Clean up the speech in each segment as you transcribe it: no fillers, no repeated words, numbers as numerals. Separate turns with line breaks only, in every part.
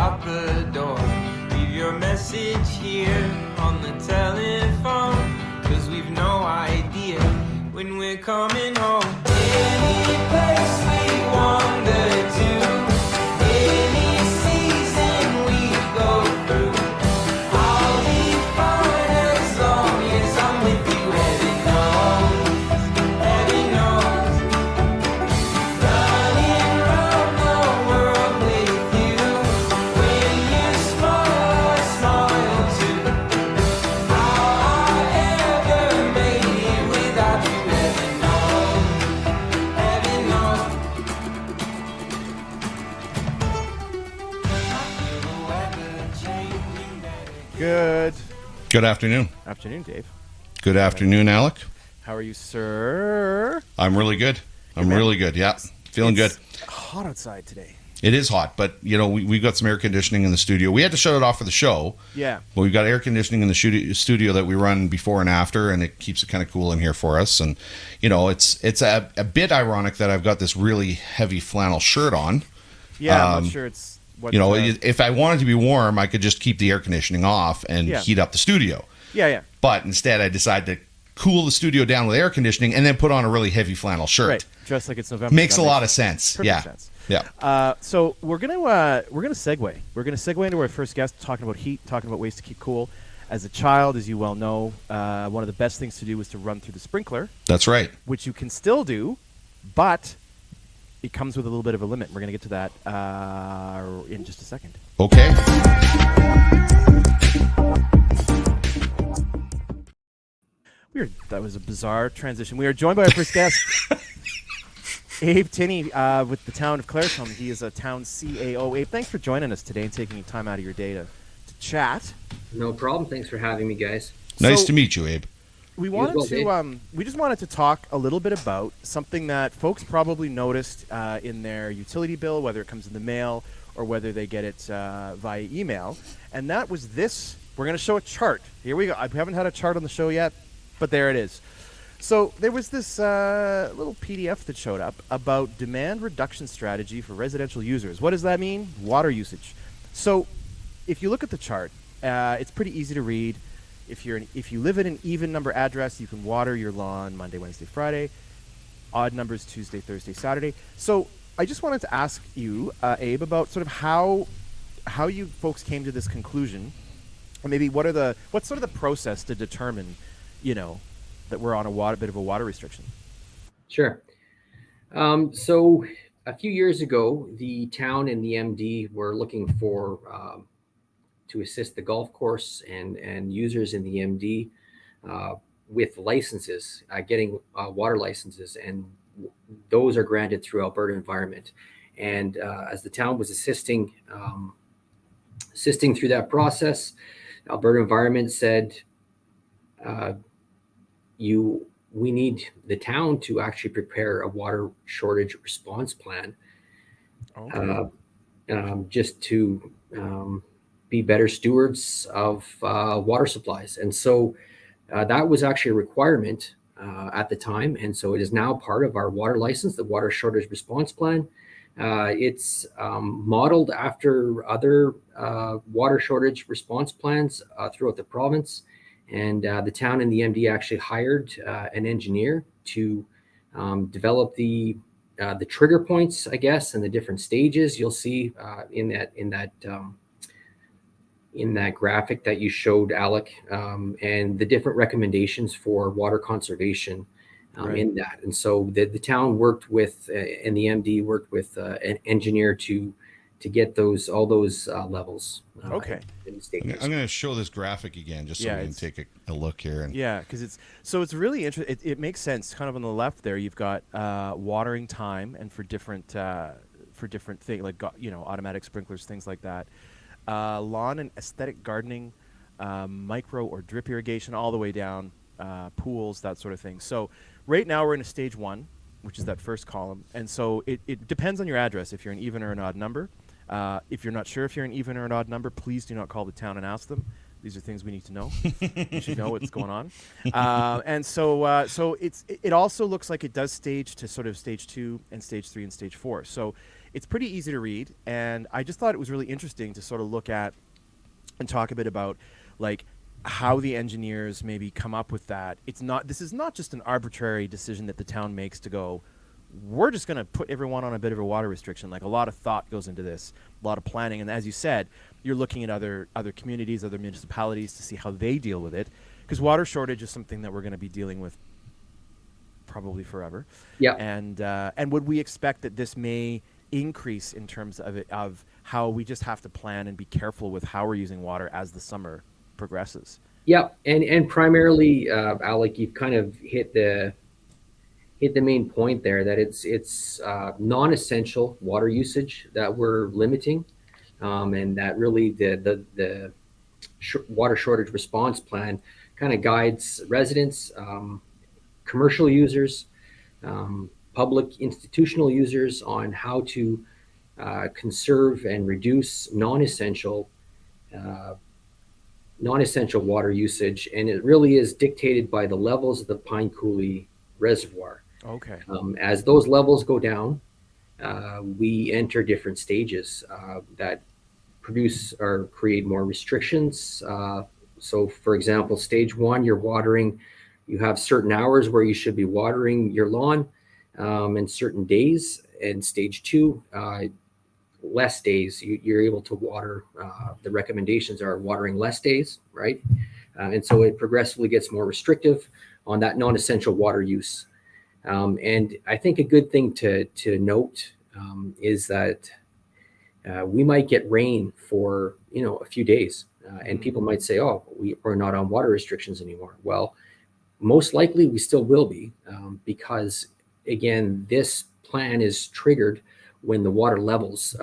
out the door. Leave your message here on the telephone, 'cause we've no idea when we're coming home. Any place we wander to, any season we go through, I'll be fine as long as I'm with you. Heaven knows, running round the world with you. When you smile, I smile too. How I ever made it without you. Heaven knows, ever-changing day.
Good afternoon.
Afternoon, Dave.
Good afternoon, Alec.
How are you, sir?
I'm really good. Really good. Yeah, feeling good.
Hot outside today.
It is hot, but we got some air conditioning in the studio. We had to shut it off for the show.
Yeah.
But we've got air conditioning in the studio that we run before and after, and it keeps it kind of cool in here for us. And it's a bit ironic that I've got this really heavy flannel shirt on.
Yeah, I'm not sure it's what.
If I wanted to be warm, I could just keep the air conditioning off and heat up the studio.
Yeah.
But instead, I decided to cool the studio down with air conditioning and then put on a really heavy flannel shirt.
Right. Dressed like it's November.
Makes a lot of sense.
Perfect sense.
Yeah.
So we're gonna segue. We're gonna segue into our first guest, talking about heat, talking about ways to keep cool. As a child, as you well know, one of the best things to do was to run through the sprinkler,
That's right.
which you can still do, but it comes with a little bit of a limit. We're gonna get to that in just a second.
Okay.
Weird. That was a bizarre transition. We are joined by our first guest, Abe Tinney, with the town of Claresholm. He is a town CAO. Abe, thanks for joining us today and taking time out of your day to chat.
No problem. Thanks for having me, guys.
Nice
So-
to meet you, Abe.
We
You as
wanted
well,
to. We just wanted to talk a little bit about something that folks probably noticed in their utility bill, whether it comes in the mail or whether they get it via email, and that was this. We're going to show a chart. Here we go. I haven't had a chart on the show yet, but there it is. So there was this little PDF that showed up about demand reduction strategy for residential users. What does that mean? Water usage. So if you look at the chart, it's pretty easy to read. If you live in an even number address, you can water your lawn Monday, Wednesday, Friday. Odd numbers Tuesday, Thursday, Saturday. So I just wanted to ask you, Abe, about sort of how you folks came to this conclusion, and maybe what's sort of the process to determine, that we're on a bit of a water restriction.
Sure. So a few years ago, the town and the MD were looking for to assist the golf course and users in the MD with licenses, getting water licenses, and those are granted through Alberta Environment. And as the town was assisting through that process, Alberta Environment said, we need the town to actually prepare a water shortage response plan, just to be better stewards of water supplies. And so that was actually a requirement at the time. And so it is now part of our water license, the water shortage response plan. It's modeled after other water shortage response plans throughout the province. And the town and the MD actually hired an engineer to develop the trigger points, I guess, and the different stages you'll see in that graphic that you showed, Alec, and the different recommendations for water conservation in that. And so the town worked with, and the MD worked with an engineer to get all those levels. In the stages.
I'm going to show this graphic again just so we can take a look here. And
because it's really interesting. It makes sense. Kind of on the left there, you've got watering time, and for different things like automatic sprinklers, things like that. Lawn and aesthetic gardening, micro or drip irrigation, all the way down, pools, that sort of thing. So right now we're in a stage 1, which is that first column. And so it depends on your address if you're an even or an odd number. If you're not sure if you're an even or an odd number, please do not call the town and ask them. These are things we need to know. You should know what's going on. And so it also looks like it does stage to sort of stage 2 and stage 3 and stage 4. So it's pretty easy to read, and I just thought it was really interesting to sort of look at and talk a bit about like how the engineers maybe come up with that. This is not just an arbitrary decision that the town makes to go, we're just going to put everyone on a bit of a water restriction. Like, a lot of thought goes into this, a lot of planning, and as you said, you're looking at other communities, other municipalities to see how they deal with it, because water shortage is something that we're going to be dealing with probably forever.
Yeah.
And would we expect that this may increase in terms of how we just have to plan and be careful with how we're using water as the summer progresses?
Yeah, and primarily, Alec, you've kind of hit the main point there, that it's non-essential water usage that we're limiting, and that really the water shortage response plan kind of guides residents, commercial users, public institutional users on how to conserve and reduce non-essential water usage, and it really is dictated by the levels of the Pine Coulee Reservoir.
Okay.
As those levels go down, we enter different stages that produce or create more restrictions. So, for example, stage 1, you're watering. You have certain hours where you should be watering your lawn, and certain days. And stage 2, less days. You're able to water. The recommendations are watering less days, right? And so it progressively gets more restrictive on that non-essential water use. And I think a good thing to note is that we might get rain for a few days, and people might say, "Oh, we're not on water restrictions anymore." Well, most likely we still will be, because again, this plan is triggered when the water levels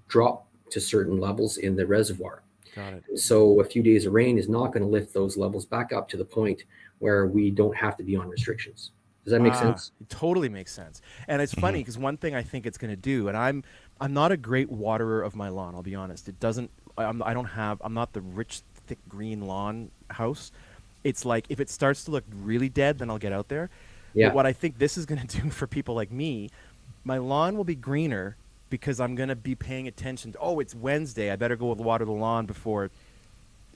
drop to certain levels in the reservoir.
Got it.
So a few days of rain is not going to lift those levels back up to the point where we don't have to be on restrictions. Does that make sense?
It totally makes sense. And it's funny because one thing I think it's going to do, and I'm not a great waterer of my lawn, I'll be honest. It doesn't, I'm not the rich, thick green lawn house. It's like, if it starts to look really dead, then I'll get out there.
Yeah.
But what I think this is going to do for people like me, my lawn will be greener because I'm going to be paying attention to, oh, it's Wednesday, I better go water the lawn before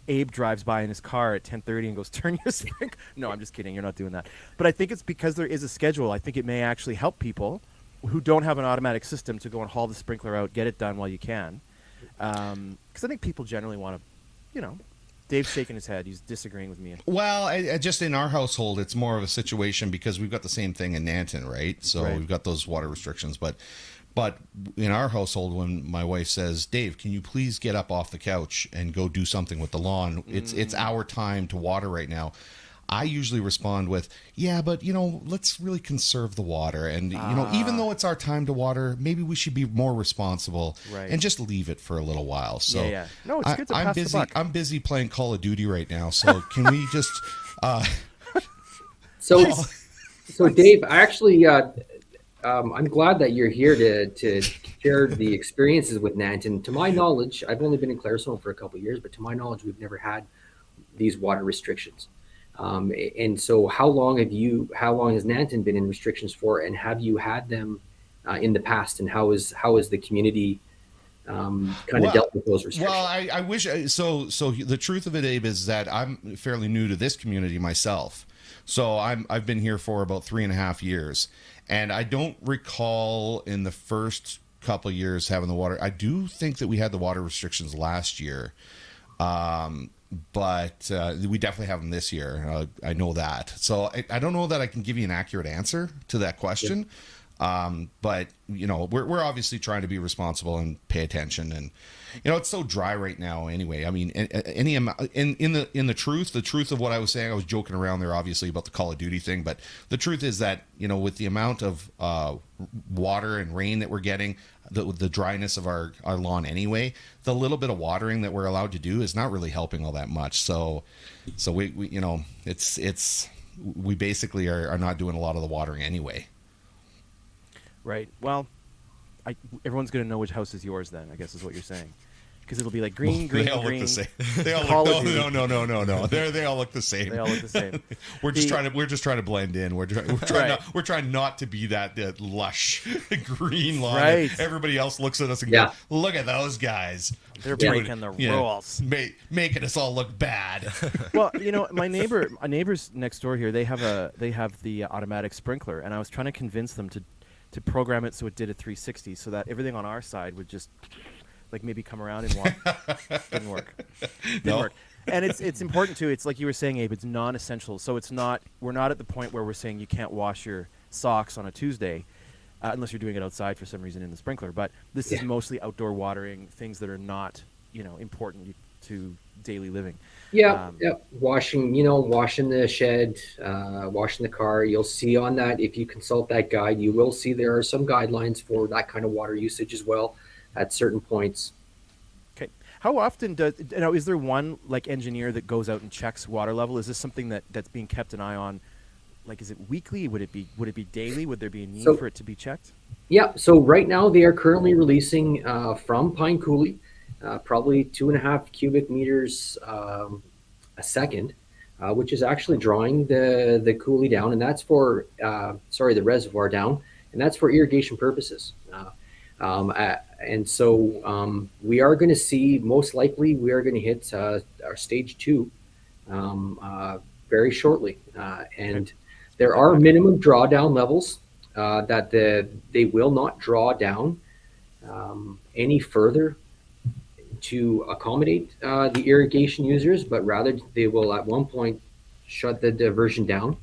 Abe drives by in his car at 10:30 and goes, turn your sprinkler. No, I'm just kidding. You're not doing that. But I think it's because there is a schedule. I think it may actually help people who don't have an automatic system to go and haul the sprinkler out, get it done while you can. Because I think people generally want to, Dave's shaking his head. He's disagreeing with me.
Well, I just in our household, it's more of a situation because we've got the same thing in Nanton, right? So we've got those water restrictions. But in our household, when my wife says, "Dave, can you please get up off the couch and go do something with the lawn? It's our time to water right now." I usually respond with, "Yeah, but let's really conserve the water, and even though it's our time to water, maybe we should be more responsible and just leave it for a little while." So
yeah. No, it's good to pass the buck.
I'm busy playing Call of Duty right now, so can we just?
So Dave, I actually. I'm glad that you're here to share the experiences with Nanton. To my knowledge, I've only been in Claresholm for a couple of years, but to my knowledge, we've never had these water restrictions. And so how long has Nanton been in restrictions for, and have you had them in the past, and how is the community kind of dealt with those restrictions?
Well, I wish so the truth of it, Abe, is that I'm fairly new to this community myself. So I've been here for about 3.5 years, and I don't recall in the first couple of years having the water. I do think that we had the water restrictions last year, but we definitely have them this year. I know that. So I don't know that I can give you an accurate answer to that question. But we're obviously trying to be responsible and pay attention, and it's so dry right now anyway. I mean, any amount in the truth of what I was saying, I was joking around there obviously about the Call of Duty thing, but the truth is that with the amount of water and rain that we're getting, the dryness of our lawn anyway, the little bit of watering that we're allowed to do is not really helping all that much. So we we basically are not doing a lot of the watering anyway.
Right. Well, everyone's going to know which house is yours then, I guess is what you're saying. because it'll be like green, green,
They all
green.
look the same. They all
Call
look
of Duty.
no. They all look the same.
They all look the same.
We're just trying to blend in. We're
Right.
trying not to be that lush green line.
Right.
Everybody else looks at us and
Yeah.
goes, "Look at those guys.
They're
Doing
breaking the
it." Yeah.
rules.
Making us all look bad."
Well, my neighbors next door here, they have the automatic sprinkler, and I was trying to convince them to program it so it did a 360, so that everything on our side would just like maybe come around and walk. Didn't work. Didn't work. And it's important too. It's like you were saying, Abe. It's non-essential, so we're not at the point where we're saying you can't wash your socks on a Tuesday. Unless you're doing it outside for some reason in the sprinkler, but this is mostly outdoor watering, things that are not, important to daily living.
Yeah, washing the shed, washing the car. You'll see on that, if you consult that guide, you will see there are some guidelines for that kind of water usage as well at certain points.
Okay. How often is there one like engineer that goes out and checks water level? Is this something that's being kept an eye on? Like, is it weekly? Would it be daily? Would there be a need for it to be checked?
Yeah. So right now they are currently releasing from Pine Coulee probably 2.5 cubic meters a second, which is actually drawing the coulee down, and that's for the reservoir down, and that's for irrigation purposes. And so we are going to see, most likely, we are going to hit our stage 2 very shortly, and there are minimum drawdown levels that they will not draw down any further to accommodate the irrigation users, but rather they will at one point shut the diversion down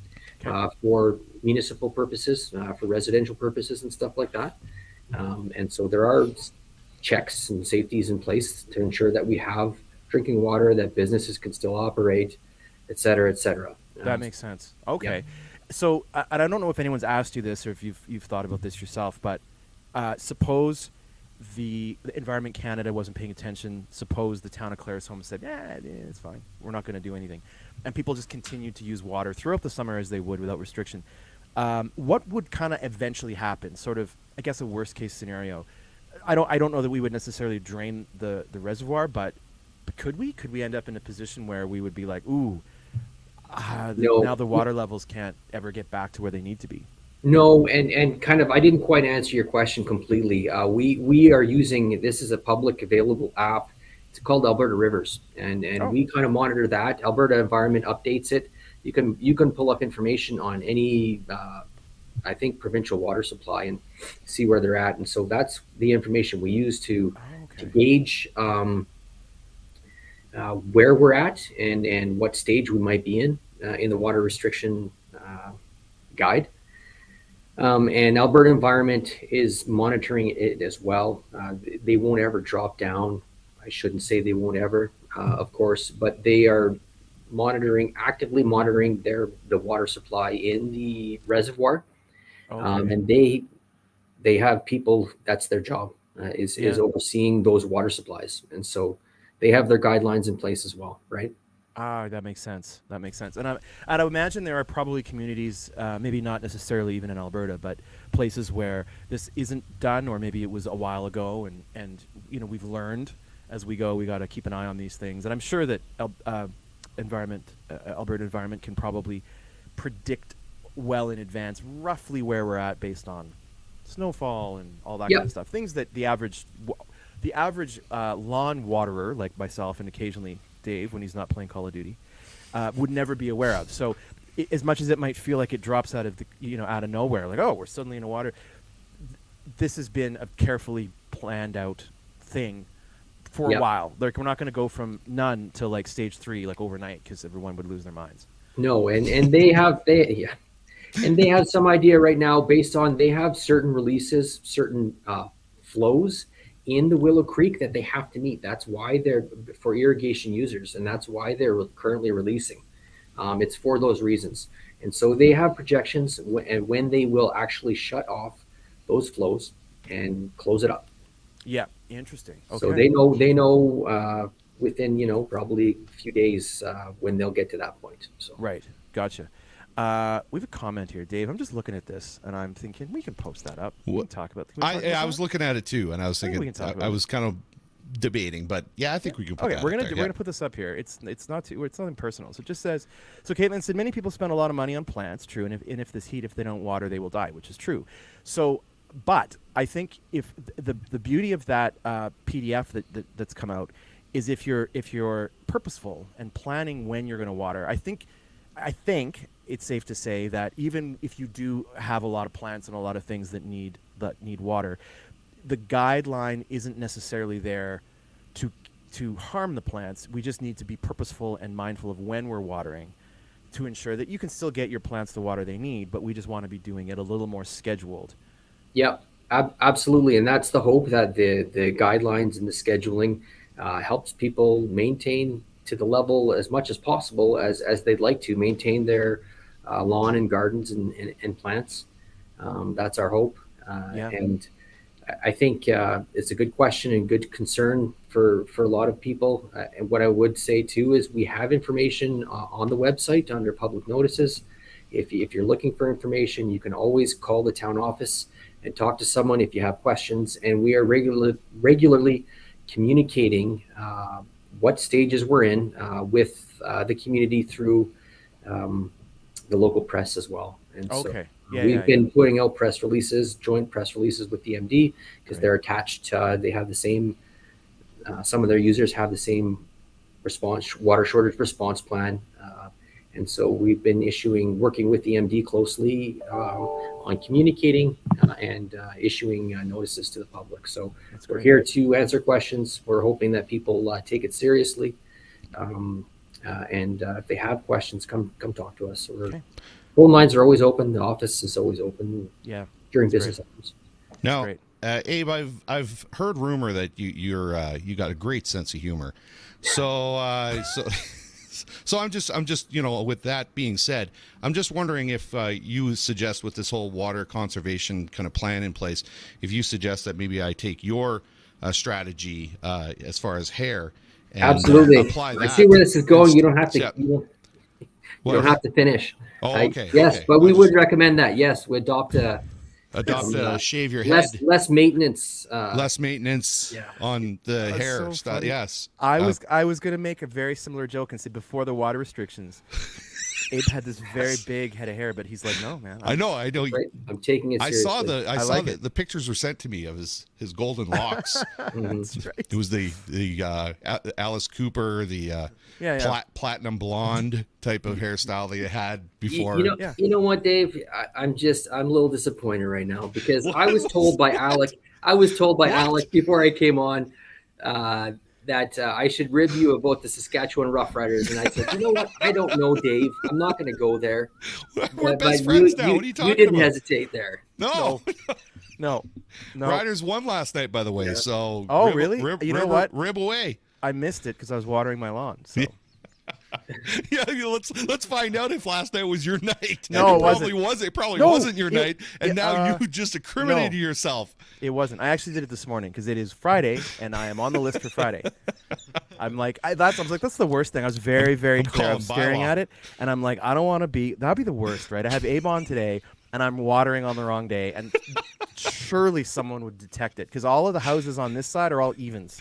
for municipal purposes, for residential purposes and stuff like that. And so there are checks and safeties in place to ensure that we have drinking water, that businesses can still operate, et cetera, et cetera.
That makes sense. Okay.
Yeah.
So I don't know if anyone's asked you this or if you've thought about this yourself, but suppose the Environment Canada wasn't paying attention. Suppose the town of Claresholm said, yeah, it's fine. We're not going to do anything. And people just continued to use water throughout the summer as they would without restriction. What would kind of eventually happen? Sort of, I guess, a worst case scenario. I don't know that we would necessarily drain the reservoir, but could we? Could we end up in a position where we would be like, ooh, now the water levels can't ever get back to where they need to be?
No, and kind of, I didn't quite answer your question completely. We are using, this is a public available app. It's called Alberta Rivers, and we kind of monitor that. Alberta Environment updates it. You can pull up information on any, I think, provincial water supply and see where they're at. And so that's the information we use to gauge where we're at and what stage we might be in the water restriction guide. And Alberta Environment is monitoring it as well. They won't ever drop down. I shouldn't say they won't ever, of course, but they are actively monitoring the water supply in the reservoir. And they have people, that's their job, is overseeing those water supplies. And so they have their guidelines in place as well, right?
That makes sense. And I imagine there are probably communities, maybe not necessarily even in Alberta, but places where this isn't done, or maybe it was a while ago, and we've learned as we go. We got to keep an eye on these things, and I'm sure that Alberta Environment can probably predict well in advance roughly where we're at based on snowfall and all that kind of stuff. Things that the average lawn waterer like myself and occasionally Dave, when he's not playing Call of Duty, would never be aware of. So as much as it might feel like it drops out of out of nowhere, like, oh, we're suddenly in the water, this has been a carefully planned out thing for a while. Like, we're not going to go from none to like stage 3 like overnight, because everyone would lose their minds.
No, and they have some idea right now based on, they have certain releases, certain flows in the Willow Creek that they have to meet. That's why they're for irrigation users, and that's why they're currently releasing. It's for those reasons. And so they have projections when they will actually shut off those flows and close it up.
Yeah, interesting. Okay.
So they know within, probably a few days when they'll get to that point. So.
Right. Gotcha. We have a comment here, Dave. I'm just looking at this, and I'm thinking we can post that up. We can talk about.
I was looking at it too, and I was thinking, I was kind of debating, but yeah, I think we can put
Okay,
that
we're
up
gonna
there,
we're gonna put this up here. It's nothing personal. So it just says. So Caitlin said many people spend a lot of money on plants. True, and if this heat, if they don't water, they will die, which is true. So, but I think if the beauty of that PDF that's come out is if you're purposeful and planning when you're going to water. I think it's safe to say that even if you do have a lot of plants and a lot of things that need water, the guideline isn't necessarily there to harm the plants. We just need to be purposeful and mindful of when we're watering to ensure that you can still get your plants the water they need, but we just want to be doing it a little more scheduled.
Yeah, absolutely. And that's the hope, that the guidelines and the scheduling helps people maintain to the level as much as possible as they'd like to maintain their lawn and gardens and plants. That's our hope. And I think it's a good question and good concern for a lot of people. And what I would say too is we have information on the website under public notices. If you're looking for information, you can always call the town office and talk to someone if you have questions. And we are regularly communicating what stages we're in with the community through the local press as well. And
okay.
We've been putting out press releases, joint press releases with the MD, because they're attached. They have the same. Some of their users have the same water shortage response plan, and so we've been working with the MD closely on communicating and issuing notices to the public. So we're here to answer questions. We're hoping that people take it seriously, and if they have questions, come talk to us. Phone lines are always open. The office is always open. During business hours.
Now, Abe, I've heard rumor that you got a great sense of humor. So I'm just with that being said, I'm just wondering if you suggest, with this whole water conservation kind of plan in place, if you suggest that maybe I take your strategy as far as hair and
absolutely
apply that.
I see where this is going. You don't have to. You don't have to finish.
Oh, okay.
Yes,
okay.
but we would recommend that. Yes, we adopt
shave your head.
Less maintenance.
Less maintenance on the hair
so
stuff.
funny.
Yes.
I was going to make a very similar joke and say before the water restrictions, Abe had this very big head of hair, but he's like, no, man.
I know.
Right. I'm taking it seriously.
I saw the pictures were sent to me of his golden locks.
That's right.
It was the Alice Cooper, the platinum blonde type of hairstyle that you had before.
You know what, Dave? I'm a little disappointed right now, because I was told by Alec. Alec before I came on that I should rib you about the Saskatchewan Roughriders, and I said, you know what? I don't know, Dave. I'm not going to go there.
We're best friends now. What are you talking about?
You didn't hesitate there.
No.
Riders
won last night, by the way. So
really? You know what?
Rib away.
I missed it because I was watering my lawn. So.
Let's find out if last night was your night.
No,
it probably wasn't your night, and now you just incriminated yourself.
It wasn't. I actually did it this morning because it is Friday, and I am on the list for Friday. I was like, that's the worst thing. I was very, very clear. I was staring at it, and I'm like, I don't want to be. That'd be the worst, right? I have Abe on today, and I'm watering on the wrong day, and surely someone would detect it because all of the houses on this side are all evens.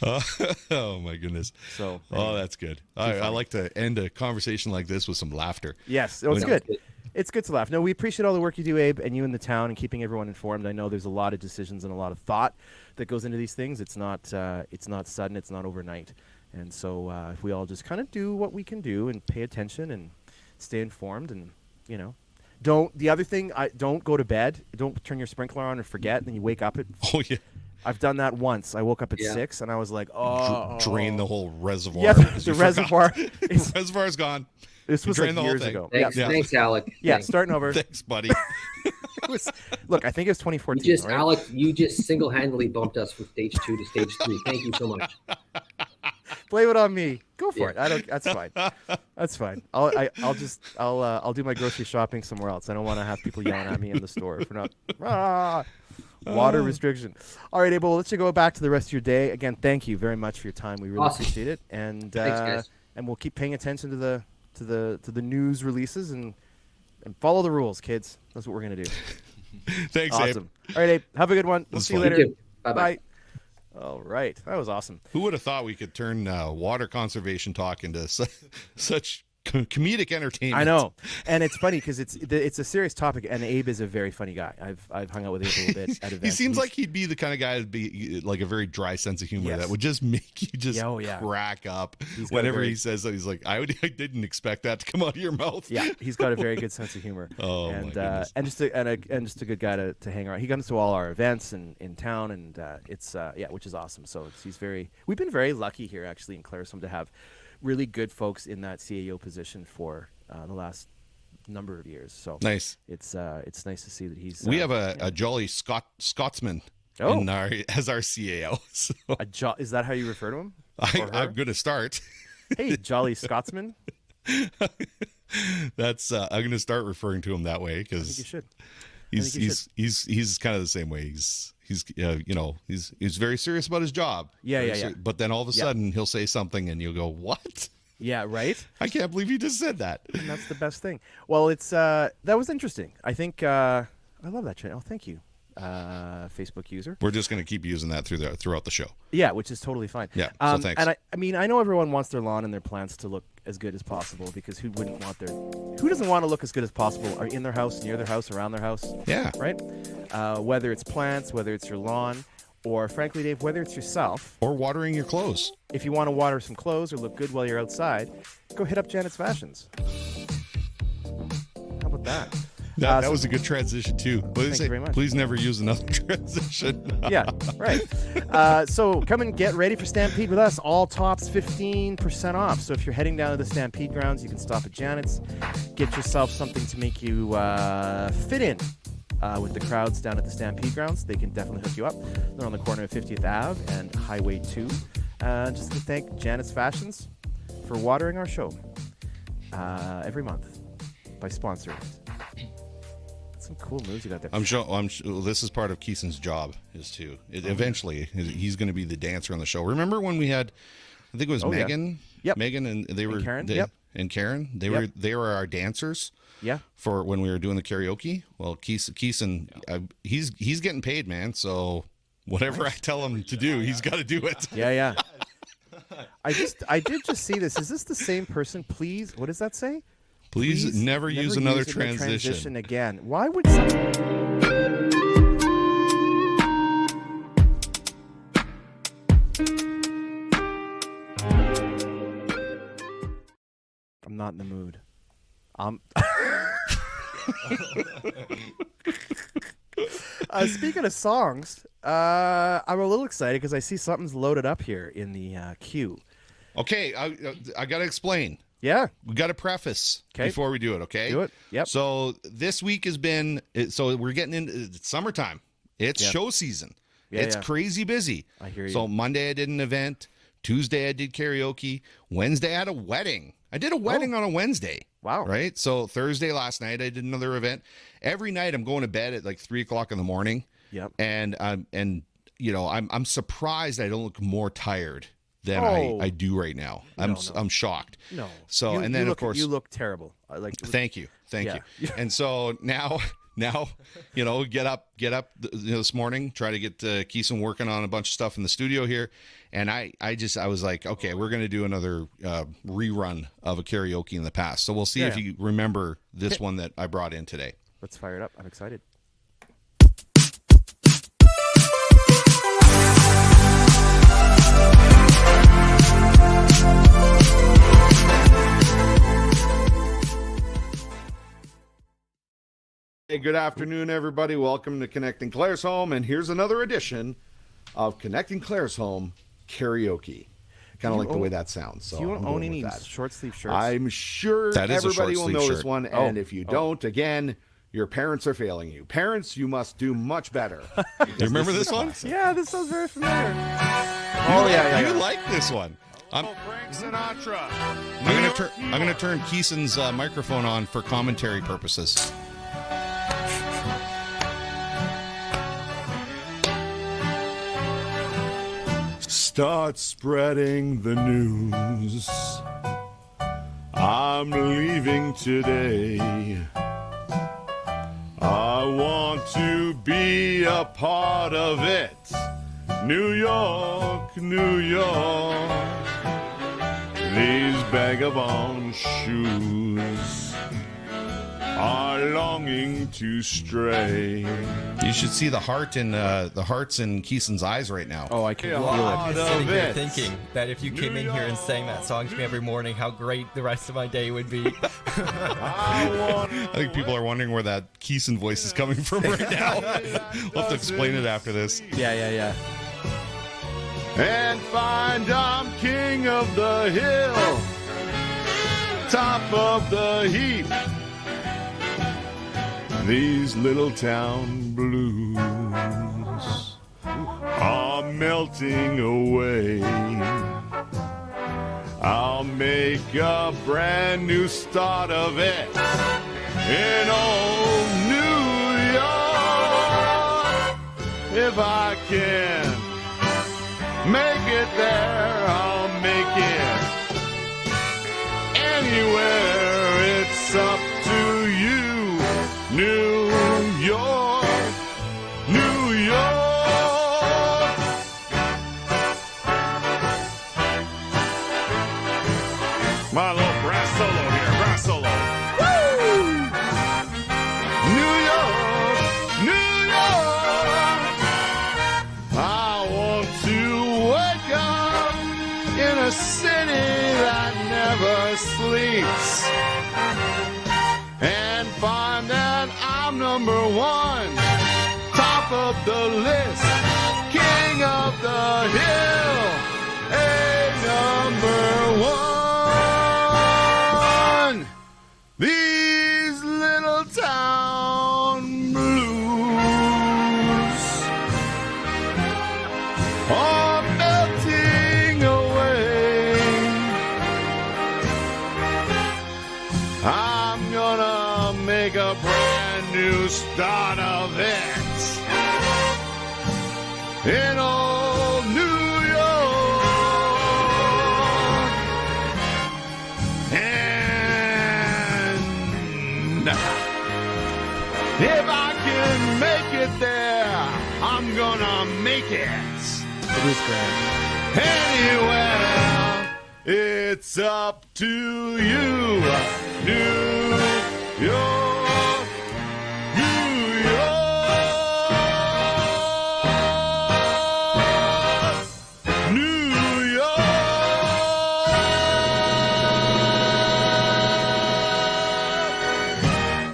Oh my goodness!
So,
that's good. I like to end a conversation like this with some laughter.
Yes, it's good. It's good to laugh. No, we appreciate all the work you do, Abe, and you in the town, and keeping everyone informed. I know there's a lot of decisions and a lot of thought that goes into these things. It's not sudden. It's not overnight. And so if we all just kind of do what we can do and pay attention and stay informed, and don't. The other thing, don't go to bed. Don't turn your sprinkler on and forget, and then you wake up at.
Oh yeah.
I've done that once. I woke up at 6 and I was like,
drain the whole reservoir.
Yeah, the reservoir.
The reservoir's gone.
This was like years ago.
Thanks, Alec.
Yeah, starting over.
Thanks, buddy.
Look, I think it was 2014.
Alec, you just single-handedly bumped us from stage 2 to stage 3. Thank you so much.
Blame it on me. Go for it. That's fine. That's fine. I'll do my grocery shopping somewhere else. I don't want to have people yelling at me in the store for not. Water restriction. All right, Abel, we'll let you go back to the rest of your day. Again, thank you very much for your time. We really appreciate it. And
thanks, guys.
And we'll keep paying attention to the news releases and follow the rules, kids. That's what we're gonna do.
Thanks,
awesome.
Abe.
All right, Abe. Have a good one. We'll see you later.
Bye-bye.
Bye. All right. That was awesome.
Who would have thought we could turn water conservation talk into such comedic entertainment?
I know, and it's funny because it's a serious topic, and Abe is a very funny guy. I've hung out with Abe a little bit at events.
He seems like he'd be the kind of guy that'd be like a very dry sense of humor that would just make you just crack up whenever he says that. He's like, I didn't expect that to come out of your mouth.
Yeah, he's got a very good sense of humor.
Oh,
and
my goodness.
and just a good guy to hang around. He comes to all our events in town, and it's which is awesome. So we've been very lucky here actually in Claresholm to have really good folks in that CAO position for the last number of years. So
nice.
It's nice to see that he's.
We have a jolly Scotsman as our CAO. So.
Is that how you refer to him?
I'm going to start.
Hey, jolly Scotsman.
That's I'm going to start referring to him that way because
you should.
He's kind of the same way. He's very serious about his job.
Yeah.
But then all of a sudden he'll say something and you'll go, "What?"
Yeah, right.
I can't believe you just said that.
And that's the best thing. Well, it's that was interesting. I think I love that channel. Thank you, Facebook user.
We're just going to keep using that throughout the show.
Yeah, which is totally fine.
Yeah. So thanks.
And I mean, I know everyone wants their lawn and their plants to look as good as possible because who doesn't want to look as good as possible or in their house, near their house, around their house?
Yeah.
Right? Whether it's plants, whether it's your lawn, or frankly, Dave, whether it's yourself.
Or watering your clothes.
If you want to water some clothes or look good while you're outside, go hit up Janet's Fashions. How about that?
That was a good transition too.
Thank you very much.
Please never use another transition.
Yeah, right. So come and get ready for Stampede with us. All tops 15% off. So if you're heading down to the Stampede grounds, you can stop at Janet's, get yourself something to make you fit in with the crowds down at the Stampede grounds. They can definitely hook you up. They're on the corner of 50th Ave and Highway 2. Just to thank Janet's Fashions for watering our show every month by sponsoring it. Some cool moves you got there.
I'm sure this is part of Keeson's job eventually he's going to be the dancer on the show. Remember when we had, I think it was Megan,
Yep.
Megan and they were
Karen,
and Karen. They were our dancers.
Yeah.
For when we were doing the karaoke. Well, Keeson, he's getting paid, man. So whatever I tell him to do, he's got to do it.
Yeah. I did just see this. Is this the same person? Please, what does that say?
Please never use another transition
again. Why would someone... I'm not in the mood. Speaking of songs, I'm a little excited because I see something's loaded up here in the queue.
Okay, I got to explain.
Yeah.
We got to preface before we do it, okay?
Do it. Yep.
So this week has been, so we're getting into summertime. It's show season.
Yeah,
it's crazy busy.
I hear you.
So Monday I did an event. Tuesday I did karaoke. Wednesday I had a wedding. I did a wedding on a Wednesday.
Wow.
Right? So Thursday last night I did another event. Every night I'm going to bed at like 3 o'clock in the morning.
Yep.
And I'm surprised I don't look more tired than I do right now. I'm shocked.
No.
So of course
you look terrible.
Thank you. And so now get up this morning, try to get Keeson working on a bunch of stuff in the studio here, and I was like, okay, we're gonna do another rerun of a karaoke in the past. So we'll see if you remember this one that I brought in today.
Let's fire it up. I'm excited.
Hey, good afternoon, everybody. Welcome to Connecting Claresholm, and here's another edition of Connecting Claresholm Karaoke. Kind of like the way that sounds. So
do you
I'm
own
going
any
with that.
short sleeve shirts?
I'm sure
That is a
everybody will
short-sleeve
know this
shirt.
one, and if you don't, again, your parents are failing you. Parents, you must do much better.
You remember this one?
Yeah, this sounds very familiar.
You like this one. I'm
Frank Sinatra.
I'm gonna turn Keeson's microphone on for commentary purposes.
Start spreading the news. I'm leaving today. I want to be a part of it. New York, New York. These vagabond shoes are longing to stray.
You should see the hearts in Keeson's eyes right now.
Oh, I can feel
Out
it.
Sitting
of
here
it.
thinking that if you came in here and sang that song to me every morning, how great the rest of my day would be.
I think people are wondering where that Keeson voice is coming from right now. We'll have to explain it after this.
Yeah.
And find I'm king of the hill, top of the heap. These little town blues are melting away. I'll make a brand new start of it in old New York. If I can make it there, I'll make it anywhere. It's up to you. New York, New York. My little brass solo here, brass solo. Woo! New York, New York. I want to wake up in a city that never sleeps and find that I'm number one, top of the list, king of the hill, a number one. These little town blues are melting away. I'm gonna make a brand new start of it in old New York. And if I can make it there, I'm gonna make it.
It is grand.
Anywhere, it's up to you, New York, New York, New York.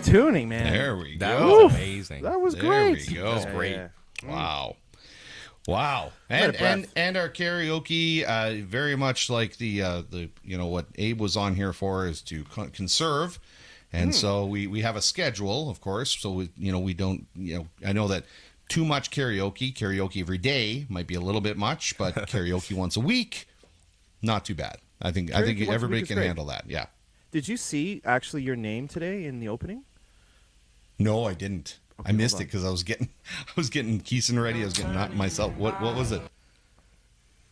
Tuning, man.
There we
That
go.
was amazing.
That was
There
great.
we go.
That was great.
Wow. Wow.
What a
And our karaoke, very much like the what Abe was on here for, is to conserve. And so we have a schedule, of course. So we don't, I know that too much karaoke every day might be a little bit much, but karaoke once a week, not too bad. I think
Karaoke once a
everybody
week is
can
great.
handle that. Yeah.
Did you see actually your name today in the opening?
No, I didn't. I
hold
missed
on.
it because I was getting Keeson ready. I was getting not myself. What was it?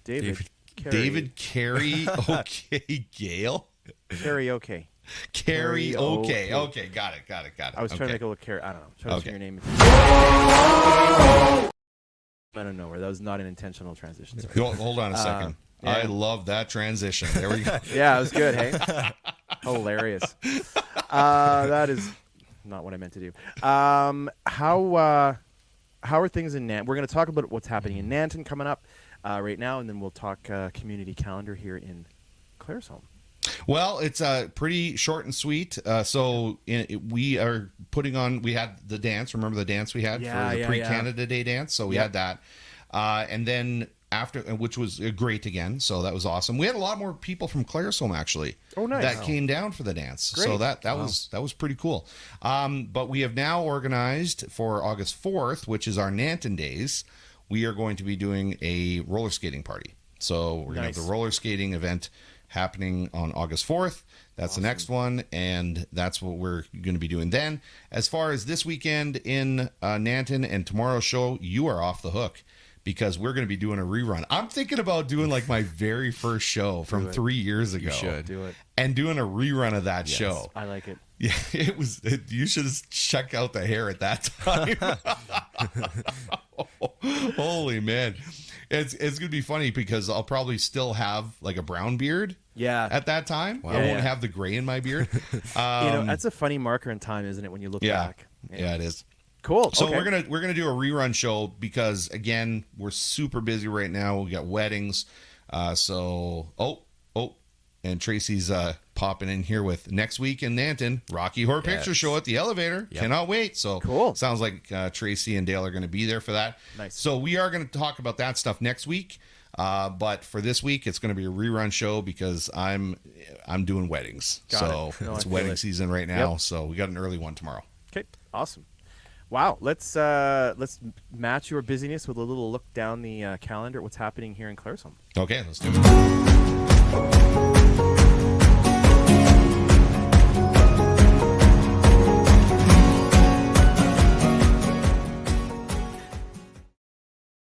David
David Carey. Okay, Gale.
Karaoke.
Carey. Okay.
Karaoke.
Okay. Got it.
I was trying to
Okay.
make a little I don't know. Trying to
Okay.
say your name. I don't know where that was not an intentional transition. Sorry.
Hold on a second.
yeah.
I love that transition. There we go.
Yeah, it was good. Hey, hilarious. That is not what I meant to do. How are things in Nanton? We're going to talk about what's happening in Nanton coming up right now, and then we'll talk community calendar here in Claresholm.
Well, it's pretty short and sweet. We are putting on. We had the dance. Remember the dance we had for the pre-Canada Day dance? So we had that, and then after, which was great again. So that was awesome. We had a lot more people from Claresholm actually.
Oh, nice.
That came down for the dance. So
Great.
that was pretty cool. But we have now organized for August 4th, which is our Nanton Days. We are going to be doing a roller skating party. So we're going to have the roller skating event happening on August 4th. That's the next one, and that's what we're going to be doing then. As far as this weekend in Nanton and tomorrow's show, you are off the hook because we're going to be doing a rerun. I'm thinking about doing like my very first show from 3 years ago.
You should.
Do it.
And doing a rerun of that show.
I like it.
Yeah, you should have checked out the hair at that time. Holy man. It's gonna be funny because I'll probably still have like a brown beard.
Yeah.
At that time, I
Yeah.
won't have the gray in my beard.
That's a funny marker in time, isn't it? When you look back.
Yeah, it is.
Cool.
So
okay.
we're gonna do a rerun show because again we're super busy right now. We got weddings. And Tracy's popping in here with next week in Nanton, Rocky Horror Picture Show at the Elevator.
Yep.
Cannot wait. So
cool.
Sounds like Tracy and Dale are going to be there for that.
Nice.
So we are going to talk about that stuff next week. But for this week, it's going to be a rerun show because I'm doing weddings.
Got it. No,
it's
I
wedding
feel it.
season right now.
Yep.
So we got an early one tomorrow.
Okay. Awesome. Wow. Let's match your busyness with a little look down the calendar at what's happening here in Claresholm.
Okay, let's do it.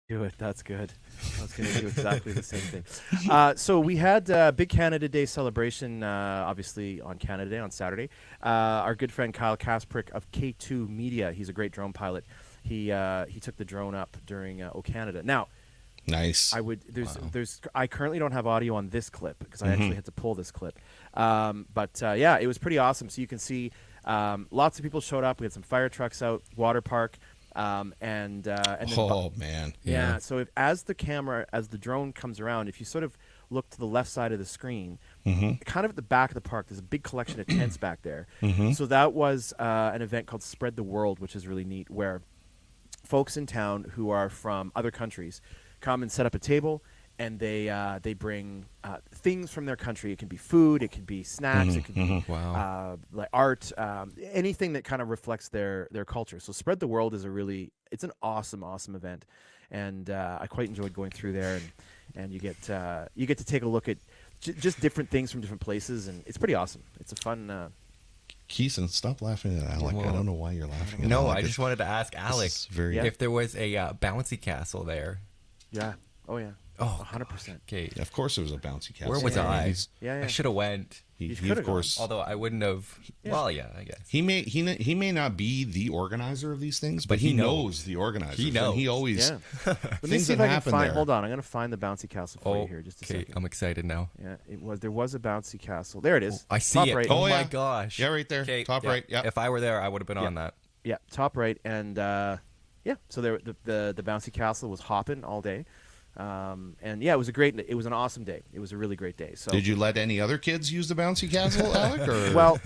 Do it. That's good. I was going to do exactly the same thing. So we had Big Canada Day celebration, obviously on Canada Day on Saturday. Our good friend Kyle Kasprick of K2 Media, he's a great drone pilot. He took the drone up during O Canada. Now,
nice.
I currently don't have audio on this clip because I actually had to pull this clip. But it was pretty awesome. So you can see lots of people showed up. We had some fire trucks out, water park. And then
man.
Yeah. So as the drone comes around, if you sort of look to the left side of the screen, kind of at the back of the park, there's a big collection of tents back there. So that was an event called Spread the World, which is really neat, where folks in town who are from other countries come and set up a table, and they bring things from their country. It can be food, it can be snacks, it can be like art, anything that kind of reflects their culture. So Spread the World is it's an awesome event, and I quite enjoyed going through there, and you get to take a look at just different things from different places, and it's pretty awesome. It's a fun.
Keeson, stop laughing at Alec. I don't know why you're laughing at
No,
Alec.
I just wanted to ask Alec if there was a bouncy castle there.
Yeah. Oh yeah.
Oh,
100%.
Okay.
Of course, there was a bouncy castle.
Where was I?
Yeah.
I should have went.
He
could've
of course.
Although I wouldn't have.
Yeah.
Well, yeah, I guess.
He may not be the organizer of these things, but
he
he
knows.
knows the organizers.
He knows.
And he always
Yeah. Let me
things
see if
that
I can
happen
find.
there.
Hold on, I'm going to find the bouncy castle for you
Oh,
here. Just a
okay.
second.
I'm excited now.
Yeah, there was a bouncy castle. There it is.
I see
Top
it.
Right.
Oh, my
yeah.
gosh.
Yeah, right there.
Okay,
Top
yeah.
right. Yeah.
If I were there, I would have been on that.
Yeah, top right, and so there the bouncy castle was hopping all day, and yeah, it was an awesome day. It was a really great day. So
Did you let any other kids use the bouncy castle, Alec? Or?
well,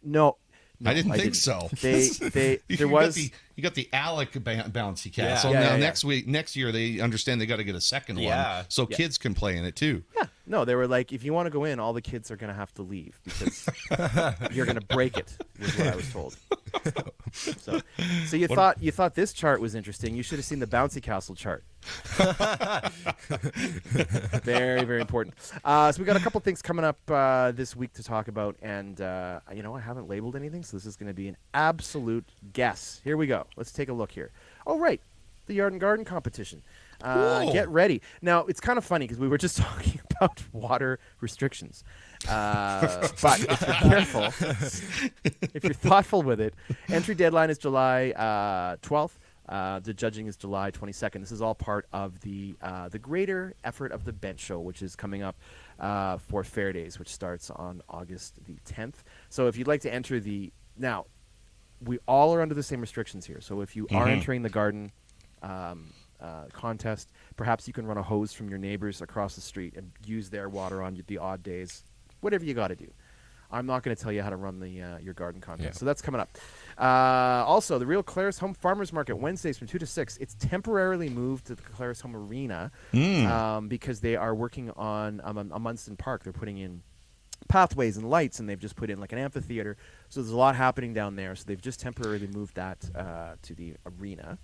no,
I didn't think so. You got the Alec bouncy castle.
Yeah,
Now
yeah.
next year they understand they got to get a second
Yeah.
one, so kids can play in it too.
Yeah, no, they were like, if you want to go in, all the kids are going to have to leave because you're going to break it. Was what I was told. So you thought this chart was interesting. You should have seen the bouncy castle chart. Very, very important. So we got a couple things coming up this week to talk about, and I haven't labeled anything, so this is going to be an absolute guess. Here we go. Let's take a look here. Oh, right, the yard and garden competition. Get ready. Now, it's kind of funny because we were just talking about water restrictions. But if you're careful, if you're thoughtful with it, entry deadline is July 12th. The judging is July 22nd. This is all part of the greater effort of the bench show, which is coming up for Fair Days, which starts on August the 10th. So if you'd like to enter now, we all are under the same restrictions here. So if you are entering the garden contest, perhaps you can run a hose from your neighbors across the street and use their water on the odd days. Whatever you got to do. I'm not going to tell you how to run your garden contest.
Yeah.
So that's coming up. Also, the Real Claresholm Farmers Market, Wednesdays from 2 to 6. It's temporarily moved to the Claresholm Arena because they are working on a Munson Park. They're putting in pathways and lights, and they've just put in like an amphitheater. So there's a lot happening down there. So they've just temporarily moved that to the arena.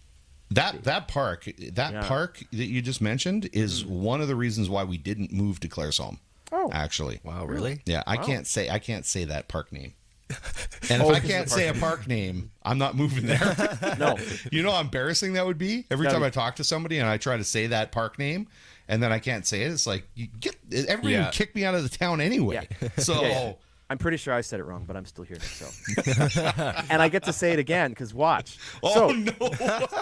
That park that you just mentioned is one of the reasons why we didn't move to Claresholm.
Oh,
Actually.
Wow, really?
Yeah, I
Wow.
can't say that park name. And if I can't say a park name, I'm not moving there.
No.
You know how embarrassing that would be? Every
That'd
time
be-
I talk to somebody and I try to say that park name and then I can't say it, it's like everybody would kick me out of the town anyway.
Yeah.
So
Yeah. I'm pretty sure I said it wrong, but I'm still here. So, and I get to say it again because watch.
Oh
So,
no!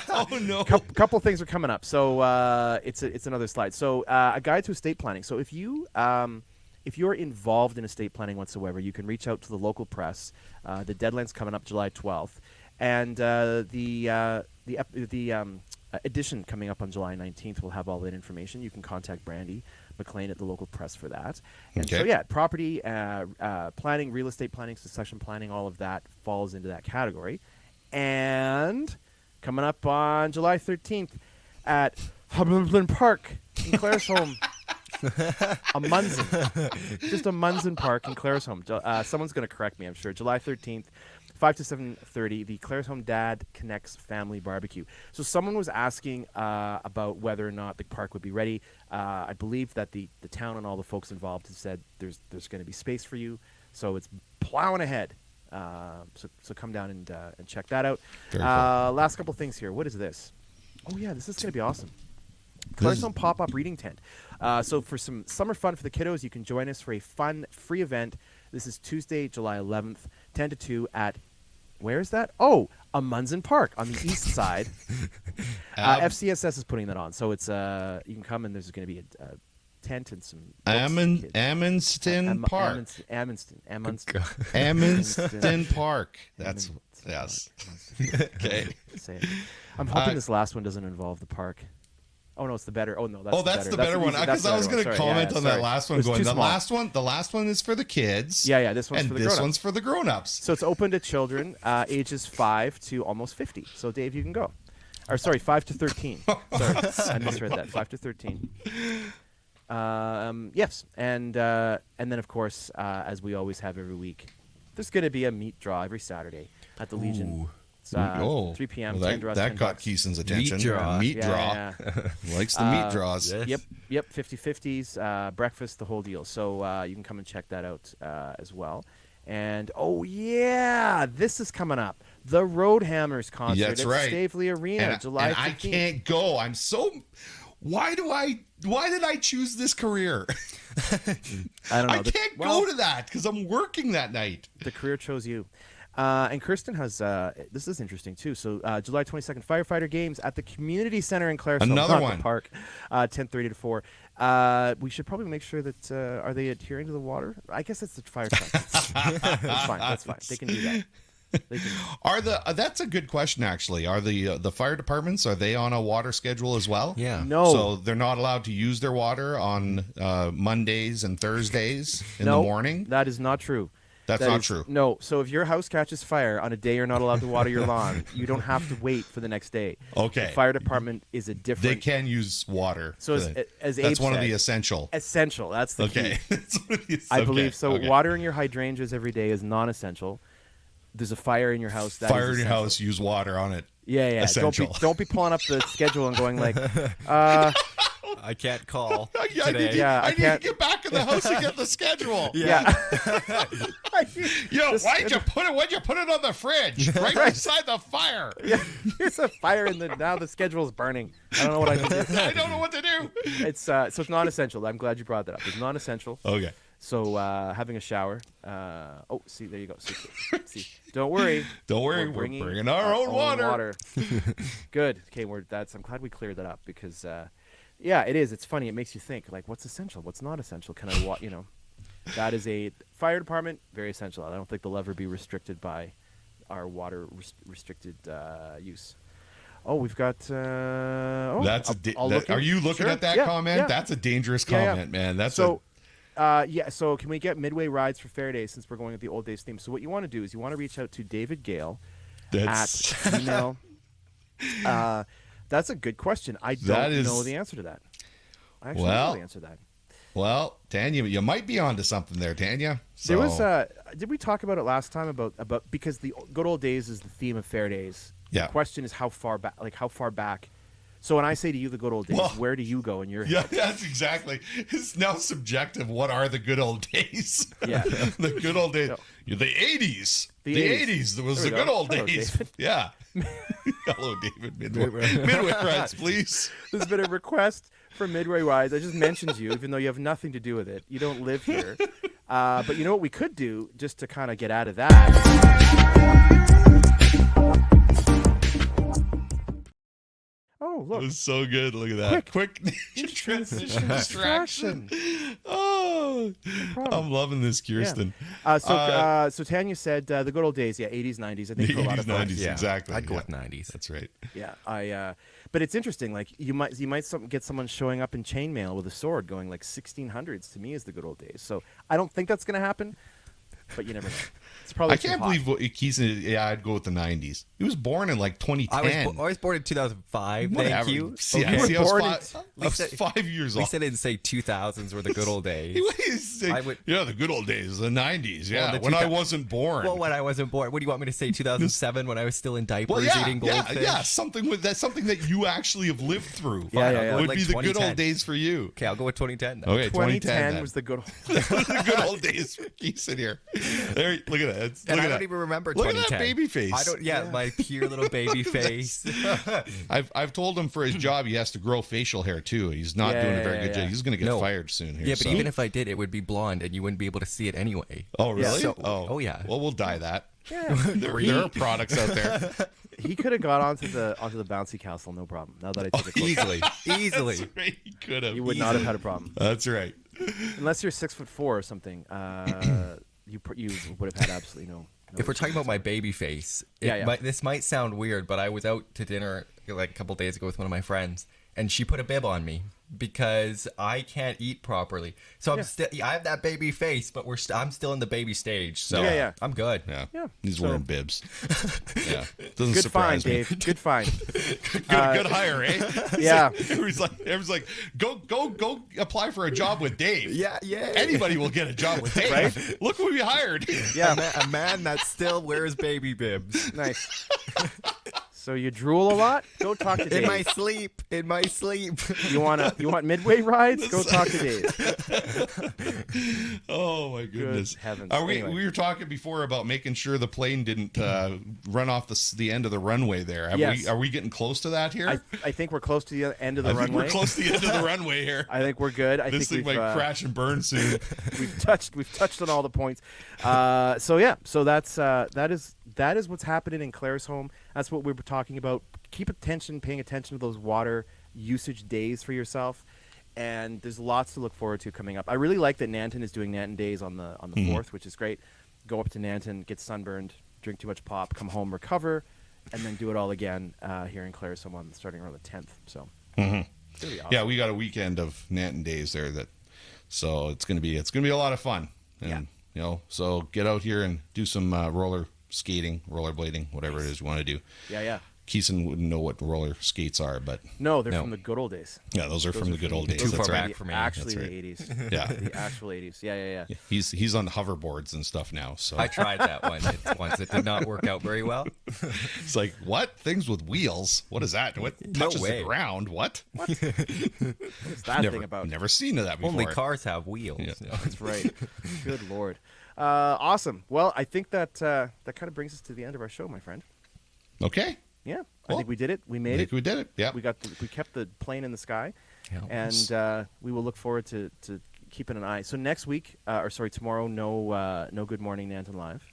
Oh no!
couple things are coming up. So it's another slide. So a guide to estate planning. So if you're involved in estate planning whatsoever, you can reach out to the local press. The deadline's coming up July 12th, and the edition coming up on July 19th will have all that information. You can contact Brandy McLean at the local press for that. And so,
Okay.
yeah, property planning, real estate planning, succession planning, all of that falls into that category. And coming up on July 13th at Hamilton Park in Claresholm. A Munson. Just a Munson Park in Claresholm. Someone's going to correct me, I'm sure. July 13th, 5 to 7:30, the Claresholm Dad Connects Family Barbecue. So someone was asking about whether or not the park would be ready. I believe that the town and all the folks involved have said there's going to be space for you. So it's plowing ahead. So come down and check that out.
Very cool.
Last couple things here. What is this? Oh, yeah, this is going to be awesome. Claresholm Pop-Up Reading Tent. So for some summer fun for the kiddos, you can join us for a fun, free event. This is Tuesday, July 11th, 10 to 2 at, where is that? Oh, a Munson Park on the east side. FCSS is putting that on. So it's you can come and there's going to be a tent and some books for kids.
Amundsen Park. Amundsen Park. That's yes. Okay.
Say it. I'm hoping this last one doesn't involve the park. Oh no, it's the better. Oh no,
that's the better one. Because I was going to comment on that last one. Going, the last one is for the kids.
Yeah. This one's
and
for the
this
grown-ups.
one's for the grown-ups.
So it's open to children ages 5 to almost 50. So Dave, you can go. Or sorry, 5 to 13. Sorry, I misread that. 5 to 13. Yes, and then of course, as we always have every week, there's going to be a meat draw every Saturday at the Legion. It's 3 p.m.
Well,
10 draws,
that
10
got
bucks.
Keeson's attention.
Meat draw.
Meat draw.
Yeah.
Likes the meat draws.
Yes.
Yep. 50-50s, breakfast, the whole deal. So you can come and check that out as well. And oh yeah, this is coming up. The Roadhammers concert
That's
at
right.
Stavely Arena, July 15th.
I can't go. I'm so. Why did I choose this career?
I don't know.
I can't go to that because I'm working that night.
The career chose you. And Kirsten has, this is interesting too. So July 22nd, Firefighter Games at the Community Center in Claresholm.
Another
not
one.
the park, 10:30 to 4. We should probably make sure that, are they adhering to the water? I guess it's the fire truck. That's fine. They can do that.
That's a good question actually. Are the fire departments, are they on a water schedule as well?
Yeah.
No.
So they're not allowed to use their water on Mondays and Thursdays in the morning?
That is not true.
That's not true.
No. So if your house catches fire on a day you're not allowed to water your lawn, you don't have to wait for the next day.
Okay.
The fire department is a different.
They can use water.
So as Abe
that's one of
said,
the essential.
Essential. That's the key.
Okay. That's one of the-
I
okay,
believe so.
okay.
Watering your hydrangeas every day is non-essential. There's a fire in your house. That
Fire
is
in your
essential.
house, use water on it.
Yeah.
Essential.
Don't be pulling up the schedule and going like,
I can't call
I
today.
need,
Yeah, I
I need to
can't-
get back in the house and get the schedule.
yeah.
Yo,
Just-
why'd you put it on the fridge? Right beside the fire.
Yeah, there's a fire in the now the schedule's burning. I don't know what I can do.
I don't know what to do.
It's so it's non-essential. I'm glad you brought that up. It's non-essential.
Okay.
So having a shower. See, there you go. See, don't worry.
Don't worry, we're bringing our own water.
Good. Okay, I'm glad we cleared that up because, yeah, it is. It's funny. It makes you think like, what's essential? What's not essential? Can I that is a fire department. Very essential. I don't think they'll ever be restricted by our water restricted use. Oh, we've got.
That's are you looking
Sure.
at that
Yeah,
comment?
yeah.
That's a dangerous
Yeah, yeah.
comment, man. That's
so. So can we get midway rides for Fair Days since we're going with the old days theme? So what you want to do is you want to reach out to David Gale
That's
at email. That's a good question. I don't know the answer to that. I actually don't know the answer to that.
Well, Tanya, you might be onto something there, Tanya. So,
There was did we talk about it last time about because the good old days is the theme of Fair Days.
Yeah.
The question is how far back. So when I say to you the good old days,
Well,
where do you go in your
yeah,
head?
that's exactly. It's now subjective. What are the good old days?
Yeah.
The good old days.
No.
The 80s.
The
The
80s.
80s. There was
There
the
we
good
go.
old
Hello,
days.
David.
Yeah. Hello, David. Midway rides, please.
There's been a request for Midway Rides. I just mentioned you, even though you have nothing to do with it. You don't live here. But you know what we could do just to kind of get out of that? Oh,
It
look.
was so good. Look at that. Quick
transition
distraction. Oh,
problem.
I'm loving this, Kirsten.
So Tanya said the good old days, 80s, 90s. I think for a lot
80s,
of folks.
90s, exactly.
I'd go
Yeah.
with 90s.
That's right.
Yeah, but it's interesting. Like you might get someone showing up in chainmail with a sword, going like 1600s. To me, is the good old days. So I don't think that's going to happen, but you never know. It's probably
I can't believe what he's. Yeah, I'd go with the 90s. He was born in like 2010.
I was born in 2005.
Whatever.
Thank you.
See,
Okay.
I see, I was
Born
five, I was 5 years
At
old.
least I didn't say 2000s were the good old days. I would-
yeah, the good old days, the 90s. Yeah,
the
when I
2000
wasn't born.
Well, when I wasn't born, what do you want me to say? 2007 when I was still in diapers eating goldfish?
yeah, something that you actually have lived through.
Yeah, yeah, yeah.
Would
Like
be the good
2010.
old days for you.
Okay, I'll go with 2010. Then.
Okay,
2010
then.
was the good old.
the good old days for Keith in here. There, look at that.
And
Look
I
at
don't
that.
even remember
Look at
2010.
that baby face.
I don't. Yeah, my pure little baby face.
I've told him for his job he has to grow facial hair too. He's not doing a very good job. He's going to get
No.
fired soon here.
Yeah, but
so.
even if I did, it would be blonde, and you wouldn't be able to see it anyway.
Oh really?
So-
oh.
oh, yeah.
Well, we'll dye that.
Yeah,
There are products out there.
he could have got onto the bouncy castle, no problem. Now that I take a close look.
Easily.
That's right. He could have.
You would not have had a problem
That's right.
unless you're 6'4" or something. You would have had absolutely no.
If we're talking about my baby face,
Yeah.
this might sound weird, but I was out to dinner like a couple days ago with one of my friends, and she put a bib on me because I can't eat properly. So I'm still, I have that baby face, but I'm still in the baby stage. So
Yeah.
I'm good.
Yeah.
He's
So-
wearing bibs. Yeah. Doesn't
Good
surprise
find,
me.
Dave. Good find.
Good hire, eh?
Yeah.
Everyone's like, go apply for a job with Dave.
Yeah.
Anybody will get a job with Dave.
Right?
Look who we hired.
Yeah.
A man that still wears baby bibs.
Nice. So you drool a lot? Go talk to Dave.
In my sleep.
You want midway rides? Go talk to Dave.
Oh my goodness.
heavens.
We were talking before about making sure the plane didn't run off the end of the runway there.
Yes.
Are we getting close to that here?
I think we're close to the end of the
I think
runway.
we're close to the end of the runway here.
I think we're good.
This thing
we've
might crash and burn soon.
we've touched on all the points. So that is what's happening in Claresholm. That's what we were talking about. Keep paying attention to those water usage days for yourself. And there's lots to look forward to coming up. I really like that Nanton is doing Nanton Days on the 4th, which is great. Go up to Nanton, get sunburned, drink too much pop, come home, recover, and then do it all again here in Claresholm starting around the 10th. So it's gonna be awesome.
Yeah, we got a weekend of Nanton Days there so it's gonna be a lot of fun. And so get out here and do some roller skating, rollerblading, whatever it is you want to do.
Yeah.
Keeson wouldn't know what roller skates are, but
No, they're from the good old days.
yeah, those are from the good old days.
Too
That's
far
right.
back for me.
Actually,
That's
the
right.
80s.
Yeah.
The actual 80s. Yeah.
He's on hoverboards and stuff now. So
I tried that once. It did not work out very well.
it's like, what? Things with wheels? What is that? What touches
way.
the ground? What?
What's that thing about?
Never seen that before.
Only cars have wheels.
Yeah.
That's right. Good Lord. Awesome. Well, I think that kind of brings us to the end of our show, my friend.
Okay.
Yeah, I
Well,
think we did it. We
I
made
think
it.
we did it. Yeah.
We kept the plane in the sky,
Yeah.
and we will look forward to keeping an eye. So next week, tomorrow, no Good Morning Nanton Live.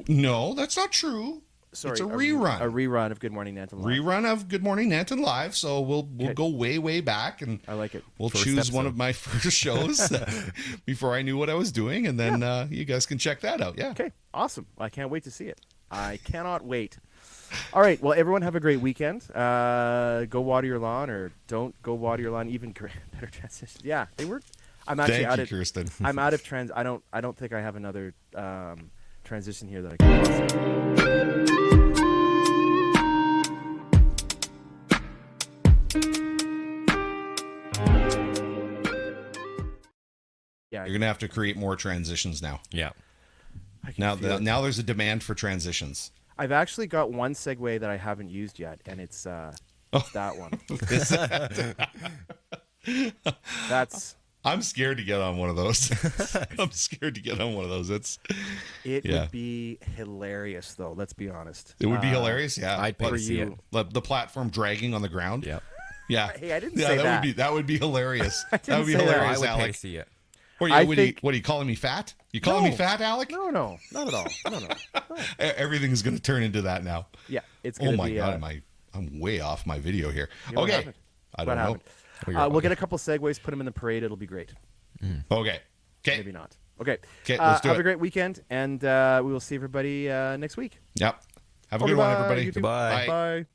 No, that's not true.
Sorry,
it's a rerun.
A rerun of Good Morning Nanton Live.
Rerun of Good Morning Nanton Live. So we'll
Okay.
go way back, and
I like it.
we'll
First
choose one
episode.
of my first shows before I knew what I was doing, and then you guys can check that out. Yeah.
Okay, awesome. I can't wait to see it. I cannot wait. All right, well, everyone have a great weekend. Go water your lawn, or don't go water your lawn. Even better transition. Yeah, they were. I'm actually
Thank
out
you,
of.
Kirsten.
I'm out of trans. I don't think I have another transition here that I can. Yeah,
You're gonna have to create more transitions now.
Yeah.
I can feel it.
Now there's a demand for transitions.
I've actually got one segue that I haven't used yet, and it's that one. That's.
I'm scared to get on one of those.
It
Yeah.
would be hilarious, though. Let's be honest.
It would be hilarious. Yeah.
I'd pay
For
to see
you.
it.
The platform dragging on the ground.
Yeah.
Yeah.
Hey, I didn't
yeah,
say
that.
that.
Would be hilarious. That would be
say that.
I
hilarious,
would pay to
Alec.
see it.
What
I
are you
think-
what are you calling me fat? You calling me
No.
fat, Alec?
No, not at all. No.
Everything's going to turn into that now.
Yeah, it's
Oh
going to
my
be.
God, I'm way off my video here.
what
Okay.
happened?
I don't know.
We'll get a couple segues, put them in the parade. It'll be great.
Okay.
Maybe not. Okay.
Let's do
have
it.
a great weekend, and we will see everybody next week.
Yep. Have a good one, everybody.
You too.
Goodbye.
Bye.